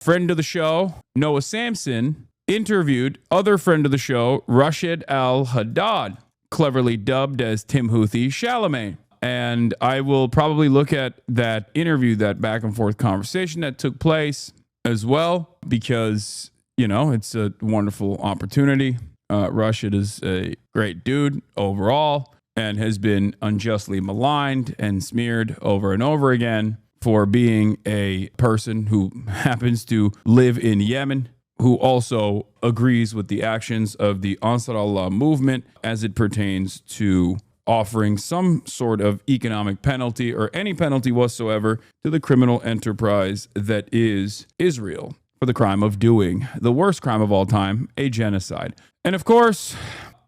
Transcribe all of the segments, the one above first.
friend of the show, Noah Sampson, interviewed other friend of the show, Rashid Al-Haddad, cleverly dubbed as Timothy Chalamet. And I will probably look at that interview, that back and forth conversation that took place as well, because, you know, it's a wonderful opportunity. Rashid is a great dude overall and has been unjustly maligned and smeared over and over again for being a person who happens to live in Yemen, who also agrees with the actions of the Ansar Allah movement as it pertains to offering some sort of economic penalty or any penalty whatsoever to the criminal enterprise that is Israel for the crime of doing the worst crime of all time, a genocide. And of course,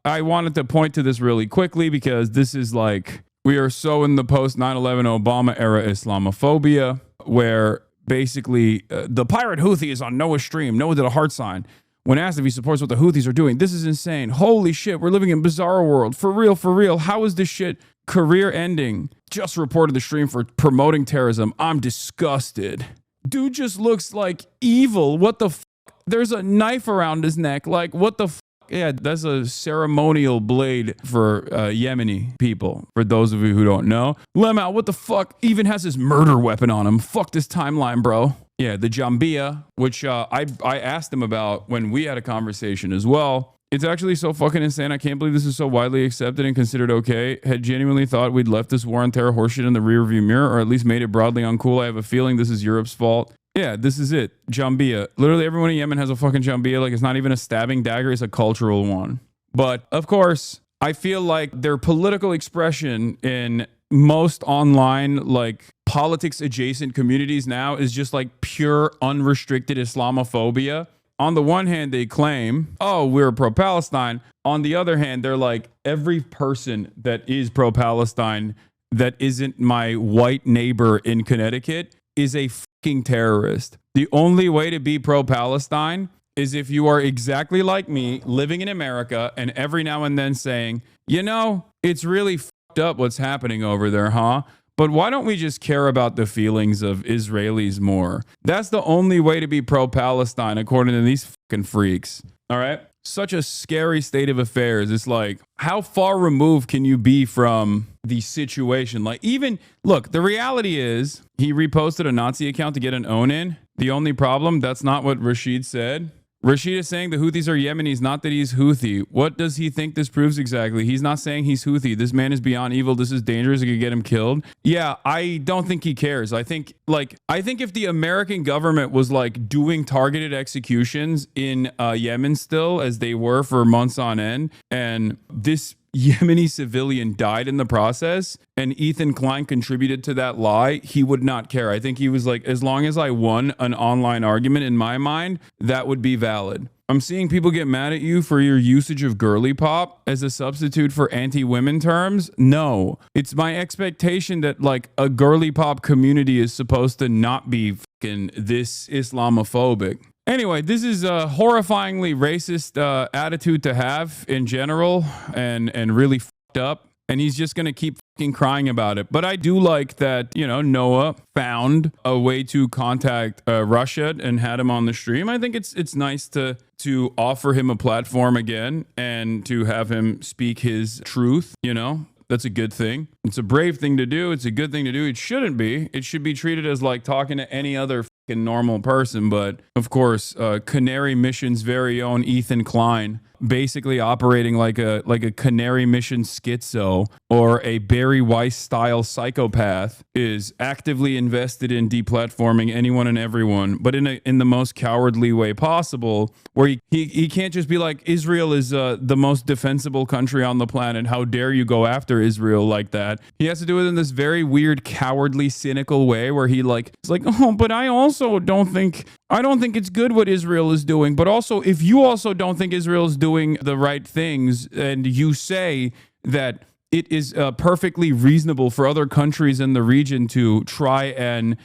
I wanted to point to this really quickly because this is like, we are so in the post 9/11 Obama era Islamophobia, where basically the pirate Houthi is on Noah's stream. Noah did a heart sign when asked if he supports what the Houthis are doing. This is insane. Holy shit, we're living in a bizarre world. For real, for real. How is this shit career ending? Just reported the stream for promoting terrorism. I'm disgusted. Dude just looks like evil. What the f? There's a knife around his neck. Like, what the f? Yeah, that's a ceremonial blade for Yemeni people. For those of you who don't know. Lemau, what the fuck? Even has his murder weapon on him. Fuck this timeline, bro. Yeah, the Jambia, which I asked him about when we had a conversation as well. It's actually so fucking insane. I can't believe this is so widely accepted and considered okay. Had genuinely thought we'd left this war on terror horseshit in the rearview mirror, or at least made it broadly uncool. I have a feeling this is Europe's fault. Yeah, this is it. Jambia. Literally everyone in Yemen has a fucking Jambia. Like, it's not even a stabbing dagger. It's a cultural one. But, of course, I feel like their political expression in most online, like, politics adjacent communities now is just like pure unrestricted Islamophobia. On the one hand, they claim, oh, we're pro-Palestine. On the other hand, they're like, every person that is pro-Palestine that isn't my white neighbor in Connecticut is a fucking terrorist. The only way to be pro-Palestine is if you are exactly like me, living in America, and every now and then saying, you know, it's really fucked up what's happening over there, huh? But why don't we just care about the feelings of Israelis more? That's the only way to be pro-Palestine, according to these fucking freaks. All right? Such a scary state of affairs. It's like, how far removed can you be from the situation? Like, even, look, the reality is he reposted a Nazi account to get an own in. The only problem, that's not what Rashid said. Rashid is saying the Houthis are Yemenis, not that he's Houthi. What does he think this proves exactly? He's not saying he's Houthi. This man is beyond evil. This is dangerous. It could get him killed. Yeah, I don't think he cares. I think if the American government was like doing targeted executions in Yemen still, as they were for months on end, and this Yemeni civilian died in the process, and Ethan Klein contributed to that lie, he would not care. I think he was like, as long as I won an online argument in my mind, that would be valid. I'm seeing people get mad at you for your usage of girly pop as a substitute for anti-women terms. No, it's my expectation that like a girly pop community is supposed to not be fucking this Islamophobic. Anyway, this is a horrifyingly racist attitude to have in general, and really fucked up. And he's just going to keep fucking crying about it. But I do like that, you know, Noah found a way to contact Rashid and had him on the stream. I think it's nice to offer him a platform again and to have him speak his truth, you know. That's a good thing. It's a brave thing to do. It's a good thing to do. It shouldn't be. It should be treated as like talking to any other fucking normal person. But of course, Canary Mission's very own Ethan Klein, basically operating like a Canary Mission schizo or a Barry Weiss style psychopath, is actively invested in deplatforming anyone and everyone, but in the most cowardly way possible, where he can't just be like, Israel is the most defensible country on the planet. How dare you go after Israel like that? He has to do it in this very weird, cowardly, cynical way where he like, it's like, oh, but I also don't think it's good what Israel is doing. But also, if you also don't think Israel is doing the right things, and you say that it is perfectly reasonable for other countries in the region to try and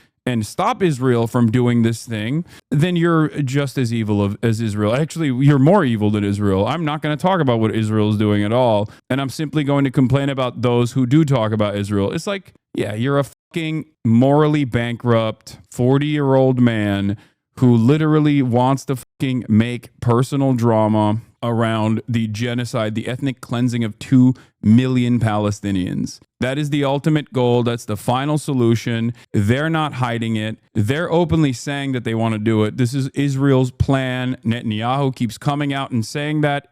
stop Israel from doing this thing, then you're just as evil as Israel. Actually, you're more evil than Israel. I'm not going to talk about what Israel is doing at all. And I'm simply going to complain about those who do talk about Israel. It's like, yeah, you're a fucking morally bankrupt 40-year-old man who literally wants to fucking make personal drama around the genocide, the ethnic cleansing of 2 million Palestinians. That is the ultimate goal. That's the final solution. They're not hiding it. They're openly saying that they want to do it. This is Israel's plan. Netanyahu keeps coming out and saying that.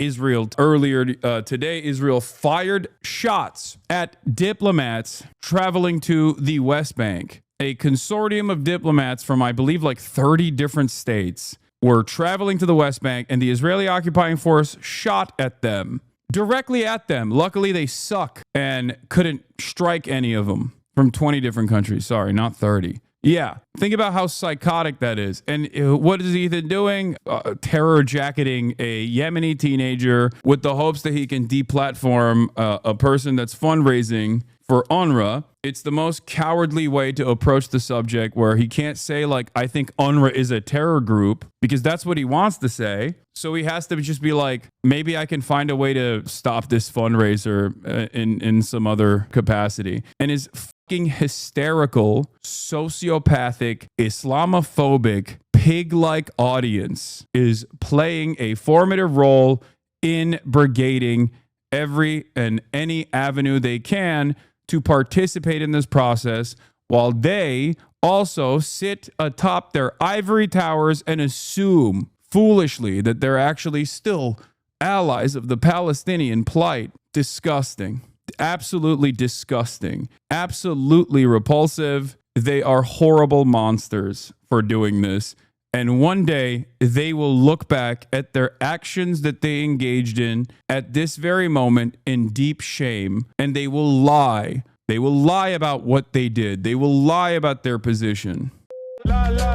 Earlier today, Israel fired shots at diplomats traveling to the West Bank. A consortium of diplomats from, I believe, like 30 different states were traveling to the West Bank, and the Israeli occupying force shot at them, directly at them. Luckily, they suck and couldn't strike any of them from 20 different countries. Sorry, not 30. Yeah, think about how psychotic that is. And what is Ethan doing? Terror jacketing a Yemeni teenager with the hopes that he can deplatform a person that's fundraising for UNRWA. It's the most cowardly way to approach the subject, where he can't say, like, I think UNRWA is a terror group, because that's what he wants to say. So he has to just be like, maybe I can find a way to stop this fundraiser in some other capacity. And his fucking hysterical, sociopathic, Islamophobic, pig-like audience is playing a formative role in brigading every and any avenue they can to participate in this process, while they also sit atop their ivory towers and assume foolishly that they're actually still allies of the Palestinian plight. Disgusting. Absolutely disgusting. Absolutely repulsive. They are horrible monsters for doing this. And one day they will look back at their actions that they engaged in at this very moment in deep shame, and they will lie. They will lie about what they did. They will lie about their position. La, la.